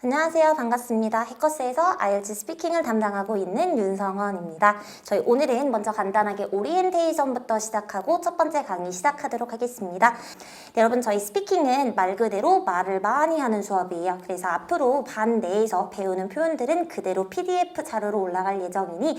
안녕하세요. 반갑습니다. 해커스에서 IELTS 스피킹을 담당하고 있는 윤성원입니다. 저희 오늘은 먼저 간단하게 오리엔테이션부터 시작하고 첫 번째 강의 시작하도록 하겠습니다. 네, 여러분 저희 스피킹은 말 그대로 말을 많이 하는 수업이에요. 그래서 앞으로 반 내에서 배우는 표현들은 그대로 PDF 자료로 올라갈 예정이니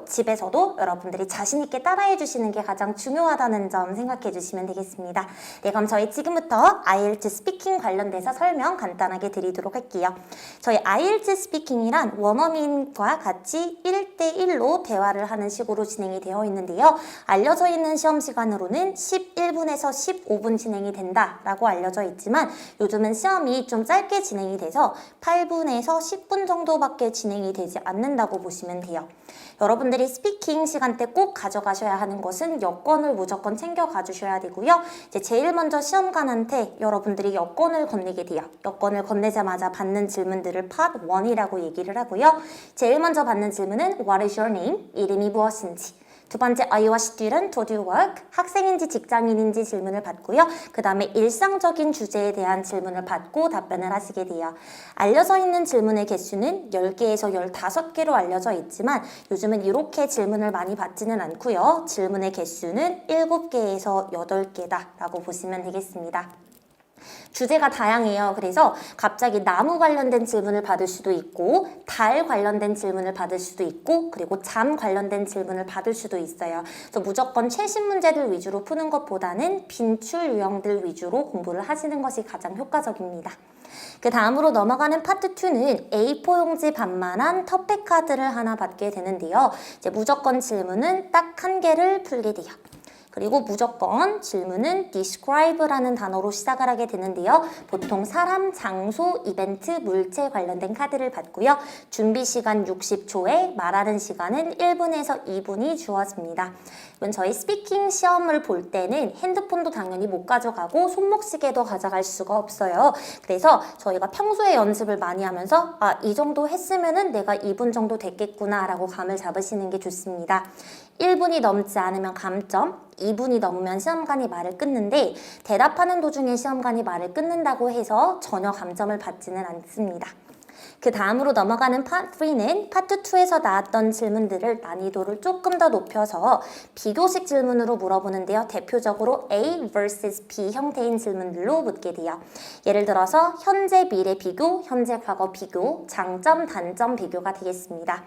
집에서도 여러분들이 자신 있게 따라해 주시는 게 가장 중요하다는 점 생각해 주시면 되겠습니다. 네, 그럼 저희 지금부터 IELTS 스피킹 관련돼서 설명 간단하게 드리도록 할게요. 저희 IELTS 스피킹이란 원어민과 같이 1대1로 대화를 하는 식으로 진행이 되어 있는데요. 알려져 있는 시험 시간으로는 11분에서 15분 진행이 된다라고 알려져 있지만 요즘은 시험이 좀 짧게 진행이 돼서 8분에서 10분 정도밖에 진행이 되지 않는다고 보시면 돼요. 여러분들이 스피킹 시간 때 꼭 가져가셔야 하는 것은 여권을 무조건 챙겨 가주셔야 되고요. 이제 제일 먼저 시험관한테 여러분들이 여권을 건네게 돼요. 여권을 건네자마자 받는 질문들을 Part 1이라고 얘기를 하고요. 제일 먼저 받는 질문은 What is your name? 이름이 무엇인지. 두 번째, Are you a student? Do you work? 학생인지 직장인인지 질문을 받고요. 그 다음에 일상적인 주제에 대한 질문을 받고 답변을 하시게 돼요. 알려져 있는 질문의 개수는 10개에서 15개로 알려져 있지만 요즘은 이렇게 질문을 많이 받지는 않고요. 질문의 개수는 7개에서 8개다라고 보시면 되겠습니다. 주제가 다양해요. 그래서 갑자기 나무 관련된 질문을 받을 수도 있고 달 관련된 질문을 받을 수도 있고 그리고 잠 관련된 질문을 받을 수도 있어요. 그래서 무조건 최신 문제들 위주로 푸는 것보다는 빈출 유형들 위주로 공부를 하시는 것이 가장 효과적입니다. 그 다음으로 넘어가는 파트 2는 A4 용지 반만한 터펙 카드를 하나 받게 되는데요. 이제 무조건 질문은 딱 한 개를 풀게 돼요. 그리고 무조건 질문은 describe라는 단어로 시작을 하게 되는데요. 보통 사람, 장소, 이벤트, 물체 관련된 카드를 받고요. 준비 시간 60초에 말하는 시간은 1분에서 2분이 주어집니다. 이건 저희 스피킹 시험을 볼 때는 핸드폰도 당연히 못 가져가고 손목시계도 가져갈 수가 없어요. 그래서 저희가 평소에 연습을 많이 하면서 이 정도 했으면은 내가 2분 정도 됐겠구나 라고 감을 잡으시는 게 좋습니다. 1분이 넘지 않으면 감점, 2분이 넘으면 시험관이 말을 끊는데 대답하는 도중에 시험관이 말을 끊는다고 해서 전혀 감점을 받지는 않습니다. 그 다음으로 넘어가는 파트 3는 파트 2에서 나왔던 질문들을 난이도를 조금 더 높여서 비교식 질문으로 물어보는데요. 대표적으로 A vs B 형태인 질문들로 묻게 돼요. 예를 들어서 현재 미래 비교, 현재 과거 비교, 장점 단점 비교가 되겠습니다.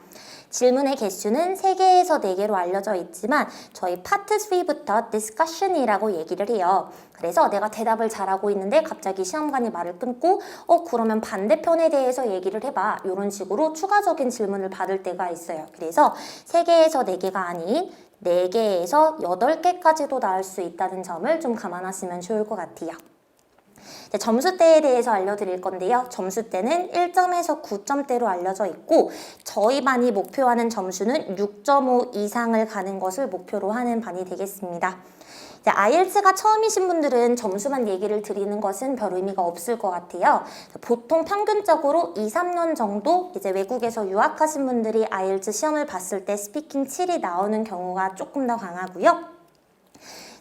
질문의 개수는 3개에서 4개로 알려져 있지만 저희 파트 3부터 discussion이라고 얘기를 해요. 그래서 내가 대답을 잘하고 있는데 갑자기 시험관이 말을 끊고 그러면 반대편에 대해서 얘기를 해봐. 이런 식으로 추가적인 질문을 받을 때가 있어요. 그래서 3개에서 4개가 아닌 4개에서 8개까지도 나올 수 있다는 점을 좀 감안하시면 좋을 것 같아요. 점수대에 대해서 알려드릴 건데요. 점수대는 1점에서 9점대로 알려져 있고 저희 반이 목표하는 점수는 6.5 이상을 가는 것을 목표로 하는 반이 되겠습니다. IELTS가 처음이신 분들은 점수만 얘기를 드리는 것은 별 의미가 없을 것 같아요. 보통 평균적으로 2, 3년 정도 이제 외국에서 유학하신 분들이 IELTS 시험을 봤을 때 스피킹 7이 나오는 경우가 조금 더 강하고요.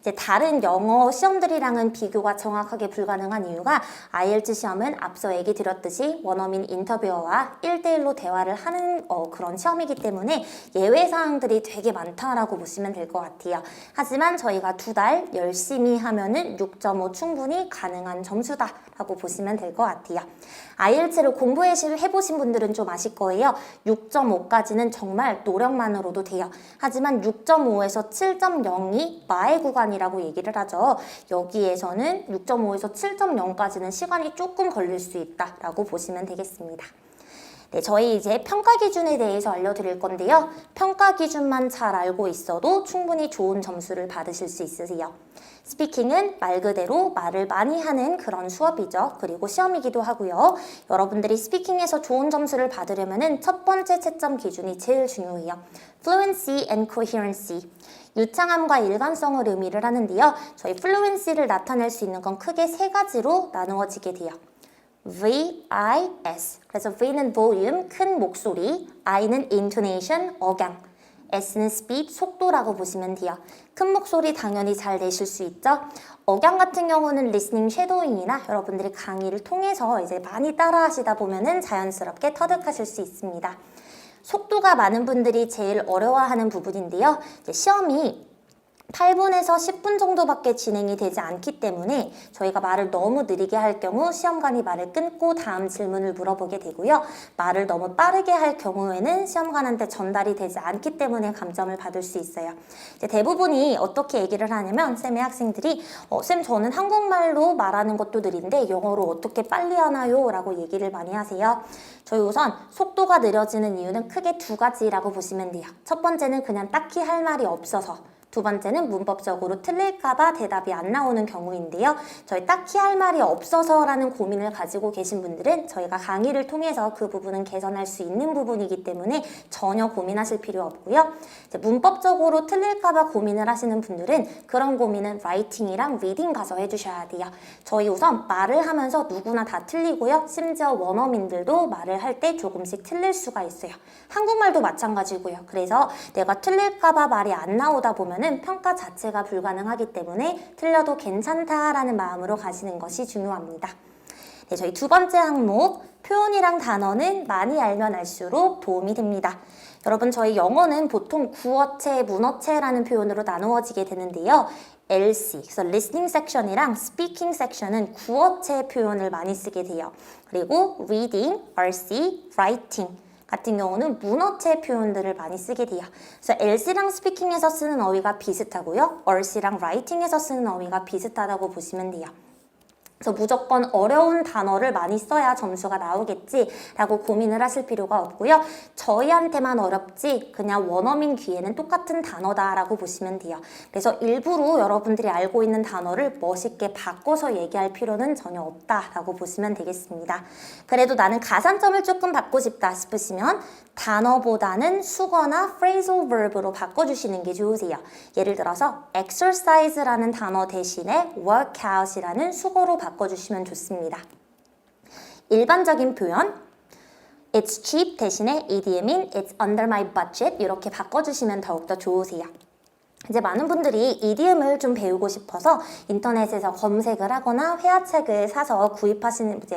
이제 다른 영어 시험들이랑은 비교가 정확하게 불가능한 이유가 IELTS 시험은 앞서 얘기 드렸듯이 원어민 인터뷰어와 1대1로 대화를 하는 그런 시험이기 때문에 예외사항들이 되게 많다라고 보시면 될 것 같아요. 하지만 저희가 2달 열심히 하면은 6.5 충분히 가능한 점수다라고 보시면 될 것 같아요. IELTS를 공부해보신 분들은 좀 아실 거예요. 6.5까지는 정말 노력만으로도 돼요. 하지만 6.5에서 7.0이 마의 구간이라고 얘기를 하죠. 여기에서는 6.5에서 7.0까지는 시간이 조금 걸릴 수 있다라고 보시면 되겠습니다. 네, 저희 이제 평가 기준에 대해서 알려드릴 건데요. 평가 기준만 잘 알고 있어도 충분히 좋은 점수를 받으실 수 있으세요. 스피킹은 말 그대로 말을 많이 하는 그런 수업이죠. 그리고 시험이기도 하고요. 여러분들이 스피킹에서 좋은 점수를 받으려면 첫 번째 채점 기준이 제일 중요해요. Fluency and Coherency. 유창함과 일관성을 의미를 하는데요. 저희 fluency를 나타낼 수 있는 건 크게 3가지로 나누어지게 돼요. V, I, S. 그래서 V는 볼륨, 큰 목소리, I는 intonation, 억양. S는 speed, 속도라고 보시면 돼요. 큰 목소리 당연히 잘 내실 수 있죠? 억양 같은 경우는 리스닝 쉐도잉이나 여러분들이 강의를 통해서 이제 많이 따라 하시다 보면은 자연스럽게 터득하실 수 있습니다. 속도가 많은 분들이 제일 어려워하는 부분인데요. 이제 시험이 8분에서 10분 정도밖에 진행이 되지 않기 때문에 저희가 말을 너무 느리게 할 경우 시험관이 말을 끊고 다음 질문을 물어보게 되고요. 말을 너무 빠르게 할 경우에는 시험관한테 전달이 되지 않기 때문에 감점을 받을 수 있어요. 이제 대부분이 어떻게 얘기를 하냐면 쌤의 학생들이 쌤 저는 한국말로 말하는 것도 느린데 영어로 어떻게 빨리 하나요? 라고 얘기를 많이 하세요. 저희 우선 속도가 느려지는 이유는 크게 두 가지라고 보시면 돼요. 첫 번째는 그냥 딱히 할 말이 없어서, 두 번째는 문법적으로 틀릴까봐 대답이 안 나오는 경우인데요. 저희 딱히 할 말이 없어서라는 고민을 가지고 계신 분들은 저희가 강의를 통해서 그 부분은 개선할 수 있는 부분이기 때문에 전혀 고민하실 필요 없고요. 이제 문법적으로 틀릴까봐 고민을 하시는 분들은 그런 고민은 라이팅이랑 리딩 가서 해주셔야 돼요. 저희 우선 말을 하면서 누구나 다 틀리고요. 심지어 원어민들도 말을 할 때 조금씩 틀릴 수가 있어요. 한국말도 마찬가지고요. 그래서 내가 틀릴까봐 말이 안 나오다 보면 평가 자체가 불가능하기 때문에 틀려도 괜찮다라는 마음으로 가시는 것이 중요합니다. 네, 저희 두 번째 항목, 표현이랑 단어는 많이 알면 알수록 도움이 됩니다. 여러분 저희 영어는 보통 구어체, 문어체라는 표현으로 나누어지게 되는데요. LC, 그래서 listening section이랑 speaking section은 구어체 표현을 많이 쓰게 돼요. 그리고 reading, RC, writing 같은 경우는 문어체 표현들을 많이 쓰게 돼요. 그래서 LC랑 스피킹에서 쓰는 어휘가 비슷하고요. RC랑 라이팅에서 쓰는 어휘가 비슷하다고 보시면 돼요. 그래서 무조건 어려운 단어를 많이 써야 점수가 나오겠지라고 고민을 하실 필요가 없고요. 저희한테만 어렵지 그냥 원어민 귀에는 똑같은 단어다라고 보시면 돼요. 그래서 일부러 여러분들이 알고 있는 단어를 멋있게 바꿔서 얘기할 필요는 전혀 없다라고 보시면 되겠습니다. 그래도 나는 가산점을 조금 받고 싶다 싶으시면 단어보다는 수거나 phrasal verb로 바꿔주시는 게 좋으세요. 예를 들어서 exercise라는 단어 대신에 workout이라는 수거로 바꿔주시면 좋습니다. 일반적인 표현 It's cheap 대신에 idiom인 It's under my budget 이렇게 바꿔주시면 더욱더 좋으세요. 이제 많은 분들이 이디움을 좀 배우고 싶어서 인터넷에서 검색을 하거나 회화책을 사서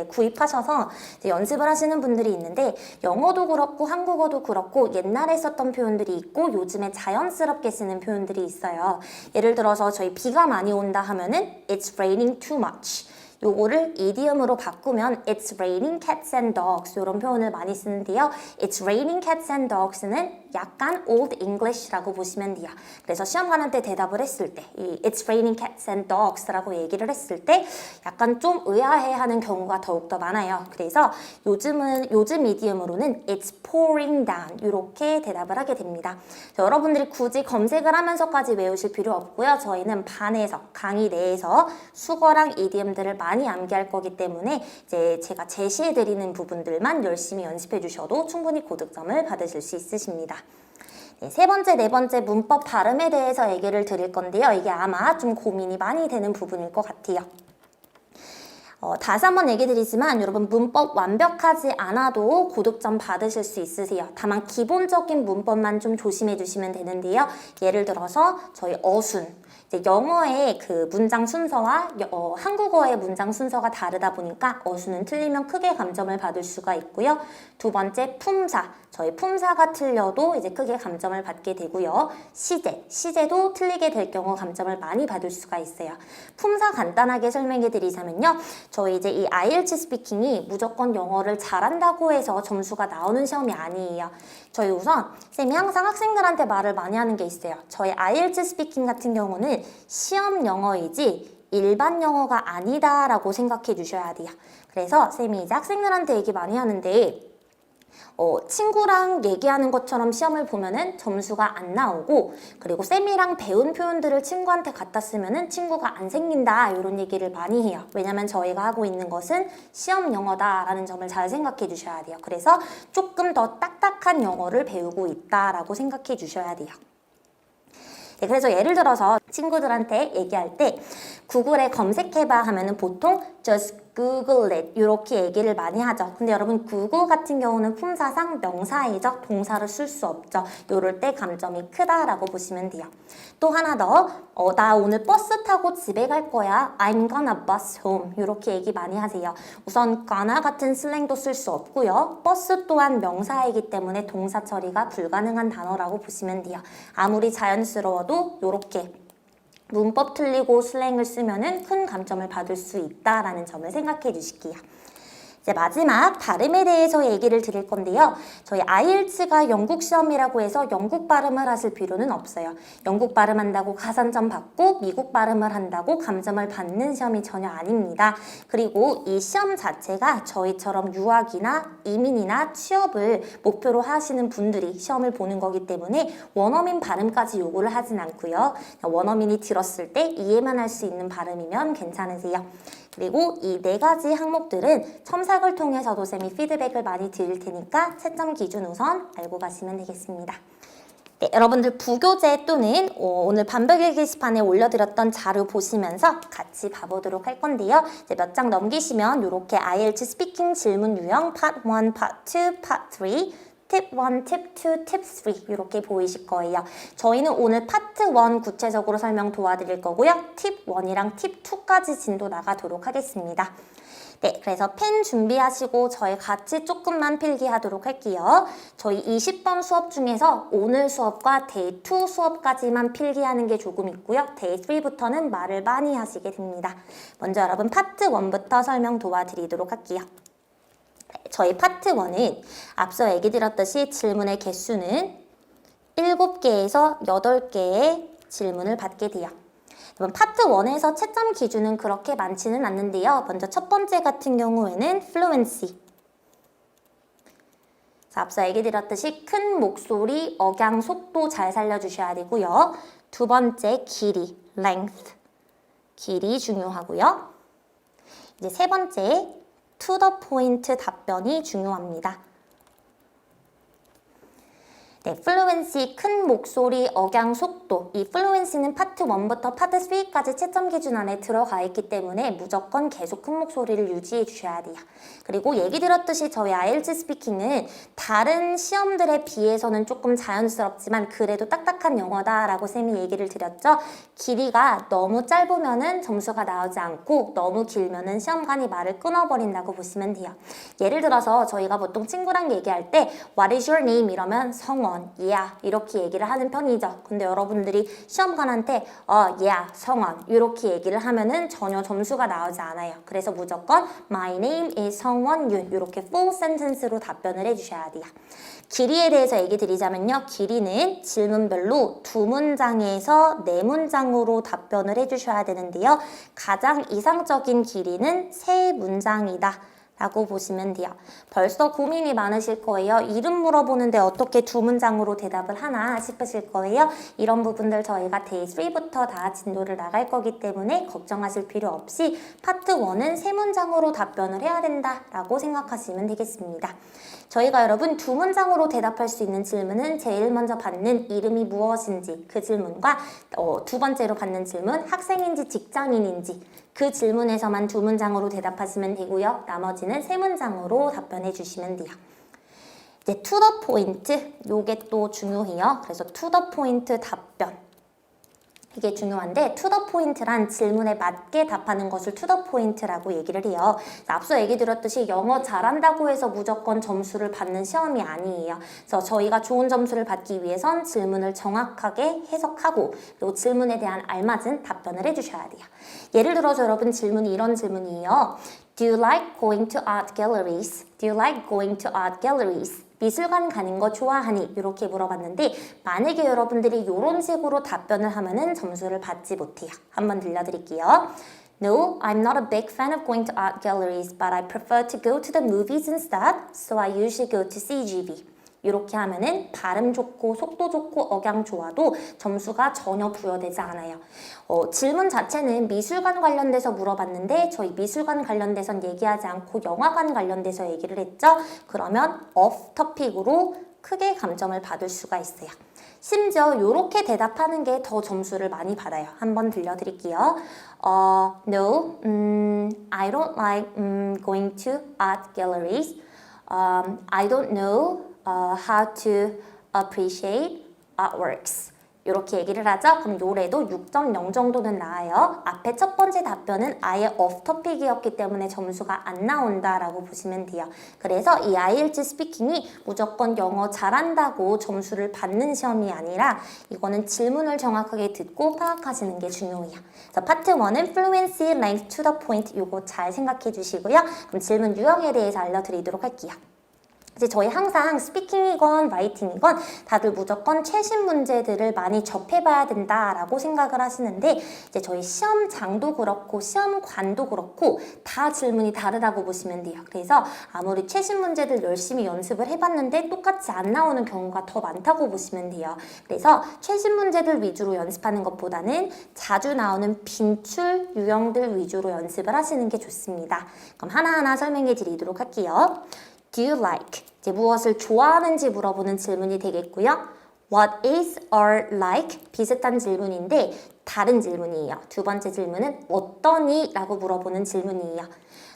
구입하셔서 연습을 하시는 분들이 있는데 영어도 그렇고 한국어도 그렇고 옛날에 썼던 표현들이 있고 요즘에 자연스럽게 쓰는 표현들이 있어요. 예를 들어서 저희 비가 많이 온다 하면은 It's raining too much. 요거를 이디엄으로 바꾸면 It's raining cats and dogs 이런 표현을 많이 쓰는데요. It's raining cats and dogs는 약간 Old English라고 보시면 돼요. 그래서 시험관한테 대답을 했을 때 이 It's raining cats and dogs라고 얘기를 했을 때 약간 좀 의아해하는 경우가 더욱더 많아요. 그래서 요즘 이디엄으로는 It's pouring down 이렇게 대답을 하게 됩니다. 여러분들이 굳이 검색을 하면서까지 외우실 필요 없고요. 저희는 반에서 강의 내에서 수거랑 이디엄들을 많이 암기할 거기 때문에 이제 제가 제시해드리는 부분들만 열심히 연습해 주셔도 충분히 고득점을 받으실 수 있으십니다. 네, 세 번째, 네 번째 문법 발음에 대해서 얘기를 드릴 건데요. 이게 아마 좀 고민이 많이 되는 부분일 것 같아요. 다시 한번 얘기 드리지만 여러분 문법 완벽하지 않아도 고득점 받으실 수 있으세요. 다만 기본적인 문법만 좀 조심해 주시면 되는데요. 예를 들어서 저희 어순, 이제 영어의 그 문장 순서와 한국어의 문장 순서가 다르다 보니까 어순은 틀리면 크게 감점을 받을 수가 있고요. 두 번째 품사, 저희 품사가 틀려도 이제 크게 감점을 받게 되고요. 시제도 틀리게 될 경우 감점을 많이 받을 수가 있어요. 품사 간단하게 설명해 드리자면요. 저희 이제 이 IELTS 스피킹이 무조건 영어를 잘한다고 해서 점수가 나오는 시험이 아니에요. 저희 우선 쌤이 항상 학생들한테 말을 많이 하는 게 있어요. 저희 IELTS 스피킹 같은 경우는 시험 영어이지 일반 영어가 아니다라고 생각해 주셔야 돼요. 그래서 쌤이 이제 학생들한테 얘기 많이 하는데 친구랑 얘기하는 것처럼 시험을 보면은 점수가 안 나오고 그리고 쌤이랑 배운 표현들을 친구한테 갖다 쓰면은 친구가 안 생긴다 이런 얘기를 많이 해요. 왜냐면 저희가 하고 있는 것은 시험 영어다라는 점을 잘 생각해 주셔야 돼요. 그래서 조금 더 딱딱한 영어를 배우고 있다라고 생각해 주셔야 돼요. 네, 그래서 예를 들어서 친구들한테 얘기할 때 구글에 검색해봐 하면은 보통 just Google it 이렇게 얘기를 많이 하죠. 근데 여러분 Google 같은 경우는 품사상 명사이죠. 동사를 쓸 수 없죠. 요럴 때 감점이 크다라고 보시면 돼요. 또 하나 더, 나 오늘 버스 타고 집에 갈 거야. I'm gonna bus home. 이렇게 얘기 많이 하세요. 우선 gonna 같은 슬랭도 쓸 수 없고요. 버스 또한 명사이기 때문에 동사 처리가 불가능한 단어라고 보시면 돼요. 아무리 자연스러워도 이렇게 문법 틀리고 슬랭을 쓰면은 큰 감점을 받을 수 있다라는 점을 생각해 주실게요. 이제 마지막 발음에 대해서 얘기를 드릴 건데요. 저희 IELTS가 영국 시험이라고 해서 영국 발음을 하실 필요는 없어요. 영국 발음한다고 가산점 받고 미국 발음을 한다고 감점을 받는 시험이 전혀 아닙니다. 그리고 이 시험 자체가 저희처럼 유학이나 이민이나 취업을 목표로 하시는 분들이 시험을 보는 거기 때문에 원어민 발음까지 요구를 하진 않고요. 원어민이 들었을 때 이해만 할 수 있는 발음이면 괜찮으세요. 그리고 이 4가지 항목들은 첨삭을 통해서도 쌤이 피드백을 많이 드릴 테니까 채점 기준 우선 알고 가시면 되겠습니다. 네, 여러분들 부교재 또는 오늘 반백일 게시판에 올려드렸던 자료 보시면서 같이 봐보도록 할 건데요. 이제 몇 장 넘기시면 이렇게 IELTS 스피킹 질문 유형 Part 1, Part 2, Part 3 팁 1, 팁 2, 팁 3 이렇게 보이실 거예요. 저희는 오늘 파트 1 구체적으로 설명 도와드릴 거고요. 팁 1이랑 팁 2까지 진도 나가도록 하겠습니다. 네, 그래서 펜 준비하시고 저희 같이 조금만 필기하도록 할게요. 저희 20번 수업 중에서 오늘 수업과 데이 2 수업까지만 필기하는 게 조금 있고요. 데이 3부터는 말을 많이 하시게 됩니다. 먼저 여러분 파트 1부터 설명 도와드리도록 할게요. 저희 파트 1은 앞서 얘기 드렸듯이 질문의 개수는 7개에서 8개의 질문을 받게 돼요. 파트 1에서 채점 기준은 그렇게 많지는 않는데요. 먼저 첫 번째 같은 경우에는 fluency. 앞서 얘기 드렸듯이 큰 목소리, 억양, 속도 잘 살려주셔야 되고요. 두 번째 길이, length. 길이 중요하고요. 이제 세 번째 to the point 답변이 중요합니다. 네, fluency, 큰 목소리, 억양, 속도. 이 fluency는 파트 1부터 파트 3까지 채점 기준 안에 들어가 있기 때문에 무조건 계속 큰 목소리를 유지해 주셔야 돼요. 그리고 얘기 들었듯이 저희 IELTS 스피킹은 다른 시험들에 비해서는 조금 자연스럽지만 그래도 딱딱한 영어다라고 쌤이 얘기를 드렸죠. 길이가 너무 짧으면은 점수가 나오지 않고 너무 길면은 시험관이 말을 끊어버린다고 보시면 돼요. 예를 들어서 저희가 보통 친구랑 얘기할 때 What is your name? 이러면 성원, yeah 이렇게 얘기를 하는 편이죠. 근데 여러분들이 시험관한테 yeah, 성원 이렇게 얘기를 하면은 전혀 점수가 나오지 않아요. 그래서 무조건 My name is 성원윤 이렇게 full sentence로 답변을 해주셔야 돼요. 길이에 대해서 얘기 드리자면요. 길이는 질문별로 2문장에서 4문장으로 답변을 해주셔야 되는데요. 가장 이상적인 길이는 3문장이다. 라고 보시면 돼요. 벌써 고민이 많으실 거예요. 이름 물어보는데 어떻게 2문장으로 대답을 하나 싶으실 거예요. 이런 부분들 저희가 데이 3부터 다 진도를 나갈 거기 때문에 걱정하실 필요 없이 파트 1은 3문장으로 답변을 해야 된다라고 생각하시면 되겠습니다. 저희가 여러분 2문장으로 대답할 수 있는 질문은 제일 먼저 받는 이름이 무엇인지 그 질문과 두 번째로 받는 질문 학생인지 직장인인지 그 질문에서만 2문장으로 대답하시면 되고요. 나머지는 3문장으로 답변해 주시면 돼요. 이제 to the point, 요게 또 중요해요. 그래서 to the point 답변. 이게 중요한데 to the point란 질문에 맞게 답하는 것을 to the point라고 얘기를 해요. 앞서 얘기 드렸듯이 영어 잘한다고 해서 무조건 점수를 받는 시험이 아니에요. 그래서 저희가 좋은 점수를 받기 위해선 질문을 정확하게 해석하고 그리고 질문에 대한 알맞은 답변을 해주셔야 돼요. 예를 들어서 여러분 질문이 이런 질문이에요. Do you like going to art galleries? Do you like going to art galleries? 미술관 가는 거 좋아하니? 이렇게 물어봤는데 만약에 여러분들이 이런 식으로 답변을 하면은 점수를 받지 못해요. 한번 들려드릴게요. No, I'm not a big fan of going to art galleries, but I prefer to go to the movies instead, so I usually go to CGV. 이렇게 하면은 발음 좋고 속도 좋고 억양 좋아도 점수가 전혀 부여되지 않아요. 질문 자체는 미술관 관련돼서 물어봤는데 저희 미술관 관련돼선 얘기하지 않고 영화관 관련돼서 얘기를 했죠. 그러면 off topic으로 크게 감점을 받을 수가 있어요. 심지어 이렇게 대답하는 게 더 점수를 많이 받아요. 한번 들려드릴게요. No, I don't like going to art galleries. I don't know how to appreciate artworks. 이렇게 얘기를 하죠. 그럼 요래도 6.0 정도는 나와요. 앞에 첫 번째 답변은 아예 오프토픽이었기 때문에 점수가 안 나온다라고 보시면 돼요. 그래서 이 IELTS 스피킹이 무조건 영어 잘한다고 점수를 받는 시험이 아니라 이거는 질문을 정확하게 듣고 파악하시는 게 중요해요. 그래서 파트 1은 fluency, length to the point 요거 잘 생각해 주시고요. 그럼 질문 유형에 대해서 알려드리도록 할게요. 이제 저희 항상 스피킹이건 라이팅이건 다들 무조건 최신 문제들을 많이 접해봐야 된다라고 생각을 하시는데 이제 저희 시험장도 그렇고 시험관도 그렇고 다 질문이 다르다고 보시면 돼요. 그래서 아무리 최신 문제들 열심히 연습을 해봤는데 똑같이 안 나오는 경우가 더 많다고 보시면 돼요. 그래서 최신 문제들 위주로 연습하는 것보다는 자주 나오는 빈출 유형들 위주로 연습을 하시는 게 좋습니다. 그럼 하나하나 설명해 드리도록 할게요. Do you like? 이제 무엇을 좋아하는지 물어보는 질문이 되겠고요. What is or like? 비슷한 질문인데 다른 질문이에요. 두 번째 질문은 어떠니? 라고 물어보는 질문이에요.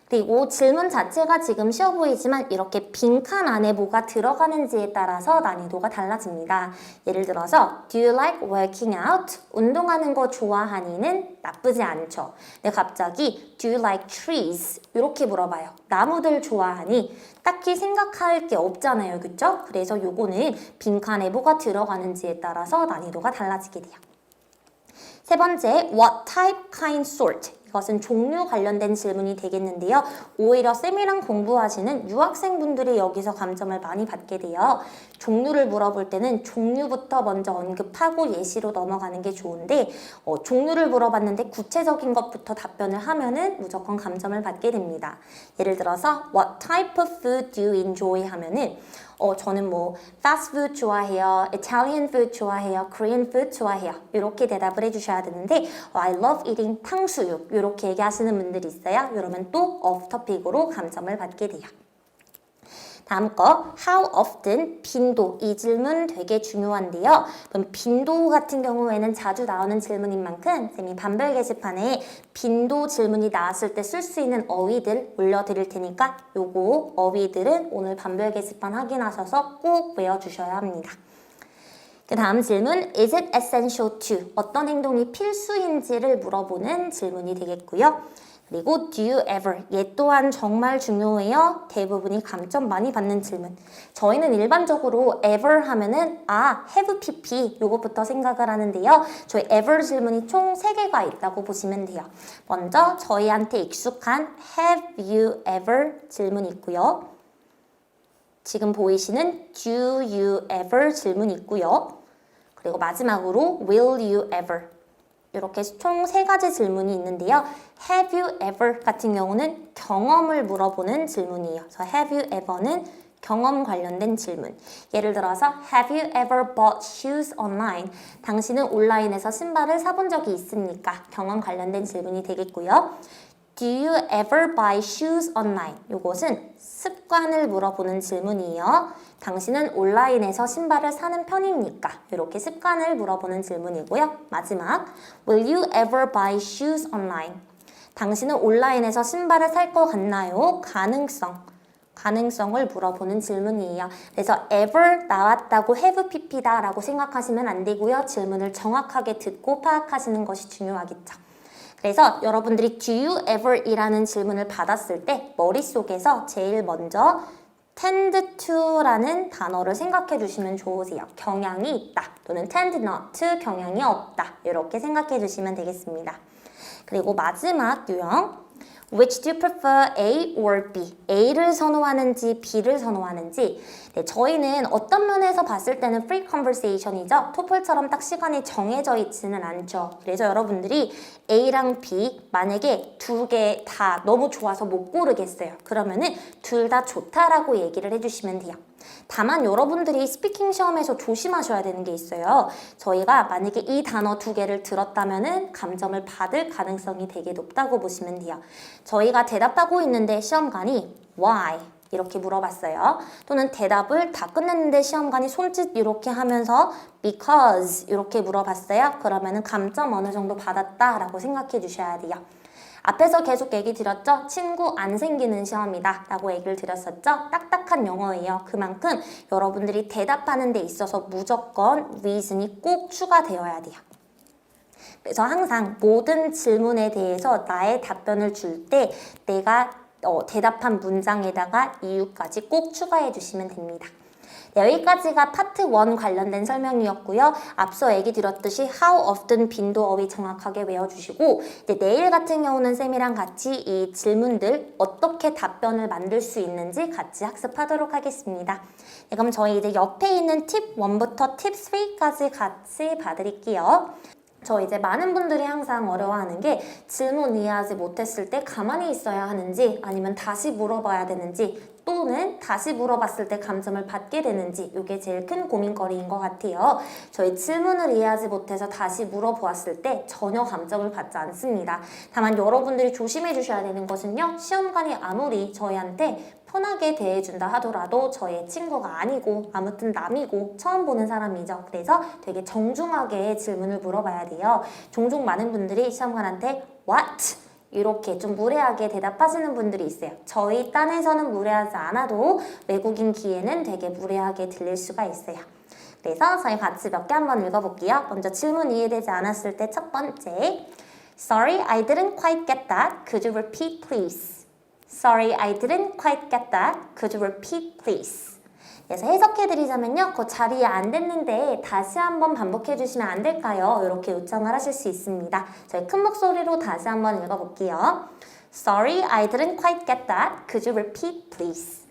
그리고 질문 자체가 지금 쉬워 보이지만 이렇게 빈칸 안에 뭐가 들어가는지에 따라서 난이도가 달라집니다. 예를 들어서 Do you like working out? 운동하는 거 좋아하니는 나쁘지 않죠. 근데 갑자기 Do you like trees? 이렇게 물어봐요. 나무들 좋아하니? 딱히 생각할 게 없잖아요. 그쵸? 그래서 요거는 빈칸에 뭐가 들어가는지에 따라서 난이도가 달라지게 돼요. 세 번째, what type, kind, sort. 이것은 종류 관련된 질문이 되겠는데요. 오히려 쌤이랑 공부하시는 유학생분들이 여기서 감점을 많이 받게 돼요. 종류를 물어볼 때는 종류부터 먼저 언급하고 예시로 넘어가는 게 좋은데 종류를 물어봤는데 구체적인 것부터 답변을 하면은 무조건 감점을 받게 됩니다. 예를 들어서 What type of food do you enjoy? 하면은 저는 뭐 fast food 좋아해요, Italian food 좋아해요, Korean food 좋아해요. 이렇게 대답을 해주셔야 되는데 I love eating 탕수육 이렇게 얘기하시는 분들이 있어요. 이러면 또 off topic으로 감점을 받게 돼요. 다음 거 How often? 빈도. 이 질문 되게 중요한데요. 그럼 빈도 같은 경우에는 자주 나오는 질문인 만큼 쌤이 반별 게시판에 빈도 질문이 나왔을 때 쓸 수 있는 어휘들 올려드릴 테니까 요거 어휘들은 오늘 반별 게시판 확인하셔서 꼭 외워주셔야 합니다. 그 다음 질문 Is it essential to? 어떤 행동이 필수인지를 물어보는 질문이 되겠고요. 그리고 do you ever? 얘 또한 정말 중요해요. 대부분이 감점 많이 받는 질문. 저희는 일반적으로 ever 하면은 have pp 요것부터 생각을 하는데요. 저희 ever 질문이 총 3개가 있다고 보시면 돼요. 먼저 저희한테 익숙한 have you ever 질문이 있고요. 지금 보이시는 do you ever 질문이 있고요. 그리고 마지막으로 will you ever 이렇게 총 3가지 질문이 있는데요. Have you ever 같은 경우는 경험을 물어보는 질문이에요. 그래서 have you ever는 경험 관련된 질문. 예를 들어서 Have you ever bought shoes online? 당신은 온라인에서 신발을 사본 적이 있습니까? 경험 관련된 질문이 되겠고요. Do you ever buy shoes online? 이것은 습관을 물어보는 질문이에요. 당신은 온라인에서 신발을 사는 편입니까? 이렇게 습관을 물어보는 질문이고요. 마지막, Will you ever buy shoes online? 당신은 온라인에서 신발을 살 것 같나요? 가능성을 물어보는 질문이에요. 그래서 ever 나왔다고 have pp다 라고 생각하시면 안 되고요. 질문을 정확하게 듣고 파악하시는 것이 중요하겠죠. 그래서 여러분들이 do you ever 이라는 질문을 받았을 때 머릿속에서 제일 먼저 tend to라는 단어를 생각해 주시면 좋으세요. 경향이 있다 또는 tend not to 경향이 없다 이렇게 생각해 주시면 되겠습니다. 그리고 마지막 유형 Which do you prefer A or B? A를 선호하는지 B를 선호하는지 네, 저희는 어떤 면에서 봤을 때는 free conversation이죠. 토플처럼 딱 시간이 정해져 있지는 않죠. 그래서 여러분들이 A랑 B 만약에 두 개 다 너무 좋아서 못 고르겠어요. 그러면은 둘 다 좋다라고 얘기를 해주시면 돼요. 다만 여러분들이 스피킹 시험에서 조심하셔야 되는 게 있어요. 저희가 만약에 이 단어 2개를 들었다면은 감점을 받을 가능성이 되게 높다고 보시면 돼요. 저희가 대답하고 있는데 시험관이 why, 이렇게 물어봤어요. 또는 대답을 다 끝냈는데 시험관이 손짓 이렇게 하면서 because 이렇게 물어봤어요. 그러면은 감점 어느 정도 받았다라고 생각해 주셔야 돼요. 앞에서 계속 얘기 드렸죠? 친구 안 생기는 시험이다 라고 얘기를 드렸었죠? 딱딱한 영어예요. 그만큼 여러분들이 대답하는 데 있어서 무조건 reason이 꼭 추가되어야 돼요. 그래서 항상 모든 질문에 대해서 나의 답변을 줄 때 내가 대답한 문장에다가 이유까지 꼭 추가해 주시면 됩니다. 네, 여기까지가 파트 1 관련된 설명이었고요. 앞서 얘기 드렸듯이 how often 빈도 어휘 정확하게 외워주시고 이제 내일 같은 경우는 쌤이랑 같이 이 질문들 어떻게 답변을 만들 수 있는지 같이 학습하도록 하겠습니다. 네, 그럼 저희 이제 옆에 있는 팁 1부터 팁 3까지 같이 봐드릴게요. 저 이제 많은 분들이 항상 어려워하는 게 질문 이해하지 못했을 때 가만히 있어야 하는지 아니면 다시 물어봐야 되는지 또는 다시 물어봤을 때 감점을 받게 되는지 이게 제일 큰 고민거리인 것 같아요. 저희 질문을 이해하지 못해서 다시 물어보았을 때 전혀 감점을 받지 않습니다. 다만 여러분들이 조심해 주셔야 되는 것은요. 시험관이 아무리 저희한테 편하게 대해준다 하더라도 저의 친구가 아니고 아무튼 남이고 처음 보는 사람이죠. 그래서 되게 정중하게 질문을 물어봐야 돼요. 종종 많은 분들이 시험관한테 What? 이렇게 좀 무례하게 대답하시는 분들이 있어요. 저희 딴에서는 무례하지 않아도 외국인 귀에는 되게 무례하게 들릴 수가 있어요. 그래서 저희 같이 몇 개 한번 읽어볼게요. 먼저 질문 이해되지 않았을 때 첫 번째 Sorry, I didn't quite get that. Could you repeat, please? Sorry, I didn't quite get that. Could you repeat, please? 그래서 해석해드리자면요. 그 자리에 안 됐는데 다시 한번 반복해주시면 안 될까요? 이렇게 요청을 하실 수 있습니다. 저희 큰 목소리로 다시 한번 읽어볼게요. Sorry, I didn't quite get that. Could you repeat, please?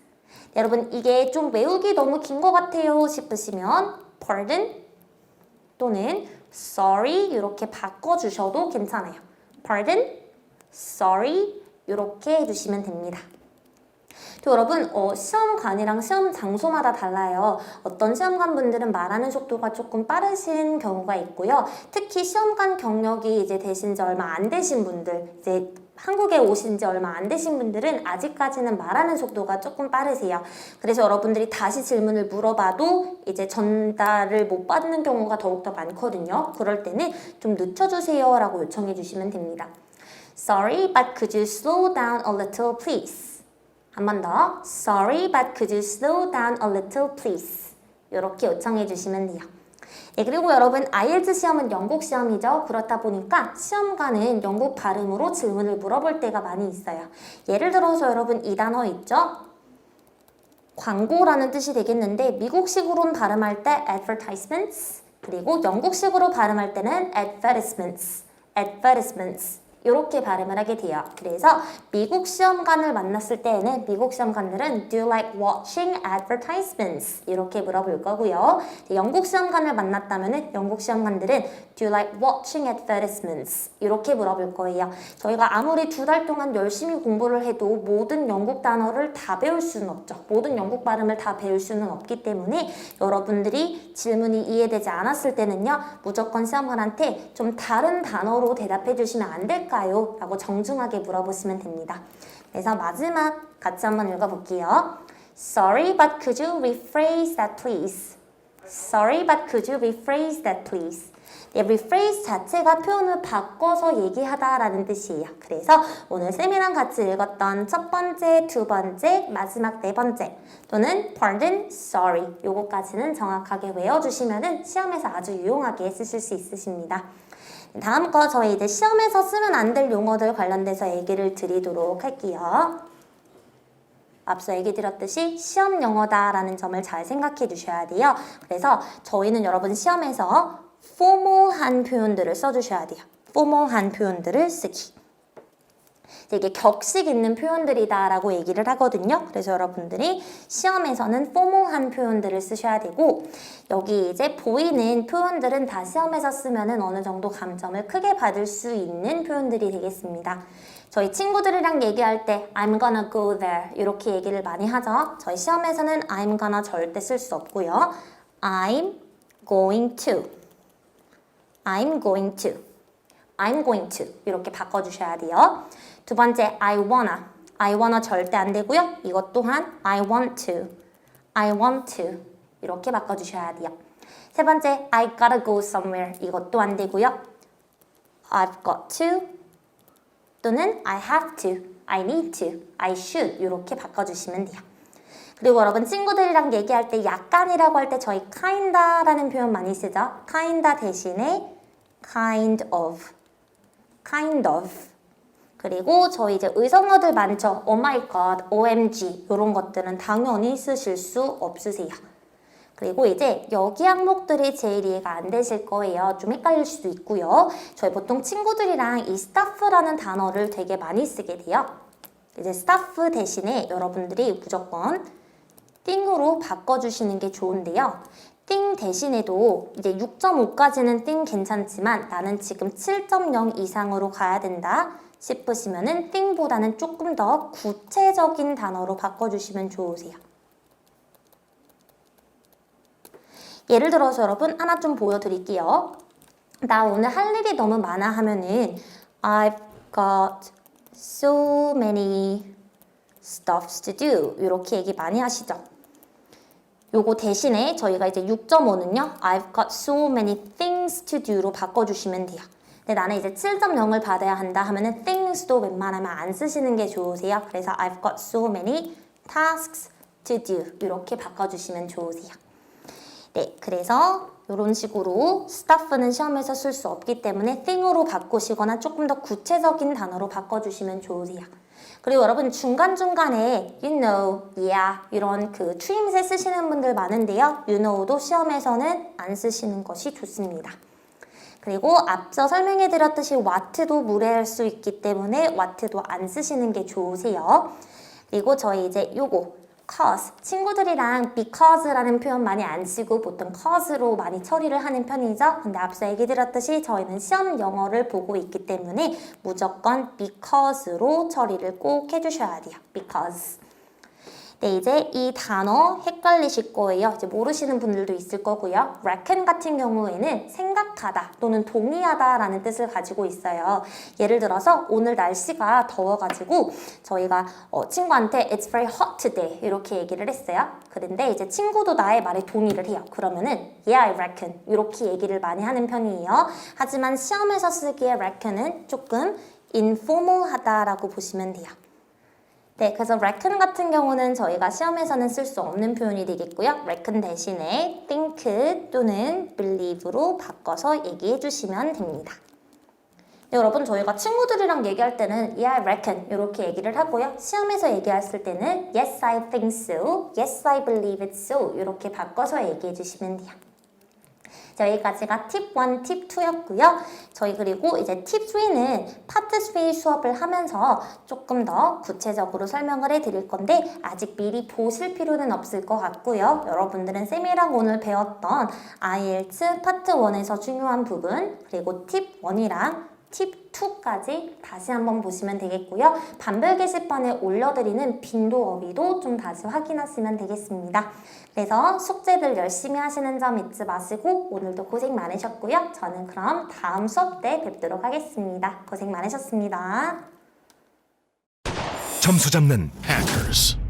여러분 이게 좀 외우기 너무 긴 것 같아요 싶으시면 pardon 또는 sorry 이렇게 바꿔주셔도 괜찮아요. pardon, sorry 이렇게 해주시면 됩니다. 또 여러분 시험관이랑 시험 장소마다 달라요. 어떤 시험관 분들은 말하는 속도가 조금 빠르신 경우가 있고요. 특히 시험관 경력이 이제 되신 지 얼마 안 되신 분들, 이제 한국에 오신 지 얼마 안 되신 분들은 아직까지는 말하는 속도가 조금 빠르세요. 그래서 여러분들이 다시 질문을 물어봐도 이제 전달을 못 받는 경우가 더욱더 많거든요. 그럴 때는 좀 늦춰주세요 라고 요청해 주시면 됩니다. Sorry, but could you slow down a little, please? 한 번 더. Sorry, but could you slow down a little, please? 이렇게 요청해 주시면 돼요. 네, 그리고 여러분 IELTS 시험은 영국 시험이죠. 그렇다 보니까 시험관은 영국 발음으로 질문을 물어볼 때가 많이 있어요. 예를 들어서 여러분 이 단어 있죠? 광고라는 뜻이 되겠는데 미국식으로 발음할 때 advertisements 그리고 영국식으로 발음할 때는 advertisements, advertisements 이렇게 발음을 하게 돼요. 그래서 미국 시험관을 만났을 때에는 미국 시험관들은 Do you like watching advertisements? 이렇게 물어볼 거고요. 영국 시험관을 만났다면 영국 시험관들은 Do you like watching advertisements? 이렇게 물어볼 거예요. 저희가 아무리 2달 동안 열심히 공부를 해도 모든 영국 단어를 다 배울 수는 없죠. 모든 영국 발음을 다 배울 수는 없기 때문에 여러분들이 질문이 이해되지 않았을 때는요. 무조건 시험관한테 좀 다른 단어로 대답해 주시면 안 될까요? 라고 정중하게 물어보시면 됩니다. 그래서 마지막 같이 한번 읽어볼게요. Sorry, but could you rephrase that please? Sorry, but could you rephrase that please? 네, rephrase 자체가 표현을 바꿔서 얘기하다라는 뜻이에요. 그래서 오늘 쌤이랑 같이 읽었던 첫 번째, 두 번째, 마지막 네 번째 또는 pardon, sorry 요거까지는 정확하게 외워주시면 시험에서 아주 유용하게 쓰실 수 있으십니다. 다음 거 저희 이제 시험에서 쓰면 안 될 용어들 관련돼서 얘기를 드리도록 할게요. 앞서 얘기 드렸듯이 시험 영어다라는 점을 잘 생각해 주셔야 돼요. 그래서 저희는 여러분 시험에서 formal한 표현들을 써주셔야 돼요. formal한 표현들을 쓰기. 되게 격식 있는 표현들이다라고 얘기를 하거든요. 그래서 여러분들이 시험에서는 formal한 표현들을 쓰셔야 되고 여기 이제 보이는 표현들은 다 시험에서 쓰면은 어느 정도 감점을 크게 받을 수 있는 표현들이 되겠습니다. 저희 친구들이랑 얘기할 때 I'm gonna go there 이렇게 얘기를 많이 하죠. 저희 시험에서는 I'm gonna 절대 쓸 수 없고요. I'm going to I'm going to I'm going to 이렇게 바꿔주셔야 돼요. 두 번째 I I wanna 절대 안 되고요. 이것 또한 I want to, I want to 이렇게 바꿔주셔야 돼요. 세 번째, I gotta go somewhere. 이것도 안 되고요. I've got to 또는 I have to, I need to, I should 이렇게 바꿔주시면 돼요. 그리고 여러분 친구들이랑 얘기할 때 약간이라고 할 때 저희 kinda라는 표현 많이 쓰죠. kinda 대신에 kind of, kind of. 그리고 저희 이제 의성어들 많죠. Oh my god, OMG 이런 것들은 당연히 쓰실 수 없으세요. 그리고 이제 여기 항목들이 제일 이해가 안 되실 거예요. 좀 헷갈릴 수도 있고요. 저희 보통 친구들이랑 이 staff라는 단어를 되게 많이 쓰게 돼요. 이제 staff 대신에 여러분들이 무조건 thing으로 바꿔주시는 게 좋은데요. thing 대신에도 이제 6.5까지는 thing 괜찮지만 나는 지금 7.0 이상으로 가야 된다 싶으시면은 thing보다는 조금 더 구체적인 단어로 바꿔주시면 좋으세요. 예를 들어서 여러분 하나 좀 보여드릴게요. 나 오늘 할 일이 너무 많아 하면은 I've got so many stuffs to do 이렇게 얘기 많이 하시죠. 요거 대신에 저희가 이제 6.5는요 I've got so many things to do로 바꿔주시면 돼요. 근데 나는 이제 7.0을 받아야 한다 하면은 things도 웬만하면 안 쓰시는 게 좋으세요. 그래서 I've got so many tasks to do 이렇게 바꿔주시면 좋으세요. 네, 그래서 이런 식으로 stuff는 시험에서 쓸 수 없기 때문에 thing으로 바꾸시거나 조금 더 구체적인 단어로 바꿔주시면 좋으세요. 그리고 여러분 중간중간에 you know, yeah 이런 그 추임새 쓰시는 분들 많은데요. you know도 시험에서는 안 쓰시는 것이 좋습니다. 그리고 앞서 설명해드렸듯이 what도 무례할 수 있기 때문에 what도 안 쓰시는 게 좋으세요. 그리고 저희 이제 요거 cause, 친구들이랑 because라는 표현 많이 안 쓰고 보통 cause로 많이 처리를 하는 편이죠. 근데 앞서 얘기 드렸듯이 저희는 시험 영어를 보고 있기 때문에 무조건 because로 처리를 꼭 해주셔야 돼요. because. 네, 이제 이 단어 헷갈리실 거예요. 이제 모르시는 분들도 있을 거고요. reckon 같은 경우에는 생각하다 또는 동의하다라는 뜻을 가지고 있어요. 예를 들어서 오늘 날씨가 더워가지고 저희가 친구한테 It's very hot today 이렇게 얘기를 했어요. 그런데 이제 친구도 나의 말에 동의를 해요. 그러면은 Yeah, I reckon 이렇게 얘기를 많이 하는 편이에요. 하지만 시험에서 쓰기에 reckon은 조금 informal하다라고 보시면 돼요. 네, 그래서 reckon 같은 경우는 저희가 시험에서는 쓸 수 없는 표현이 되겠고요. reckon 대신에 think 또는 believe로 바꿔서 얘기해 주시면 됩니다. 네, 여러분 저희가 친구들이랑 얘기할 때는 Yeah, I reckon 이렇게 얘기를 하고요. 시험에서 얘기했을 때는 Yes, I think so, Yes, I believe it so 이렇게 바꿔서 얘기해 주시면 돼요. 자, 여기까지가 팁 1, 팁 2였고요. 저희 그리고 이제 팁 3는 파트 3 수업을 하면서 조금 더 구체적으로 설명을 해드릴 건데 아직 미리 보실 필요는 없을 것 같고요. 여러분들은 쌤이랑 오늘 배웠던 IELTS 파트 1에서 중요한 부분 그리고 팁 1이랑 팁 2까지 다시 한번 보시면 되겠고요. 반별 게시판에 올려드리는 빈도 어휘도 좀 다시 확인하시면 되겠습니다. 그래서 숙제들 열심히 하시는 점 잊지 마시고 오늘도 고생 많으셨고요. 저는 그럼 다음 수업 때 뵙도록 하겠습니다. 고생 많으셨습니다. 점수 잡는 Hackers.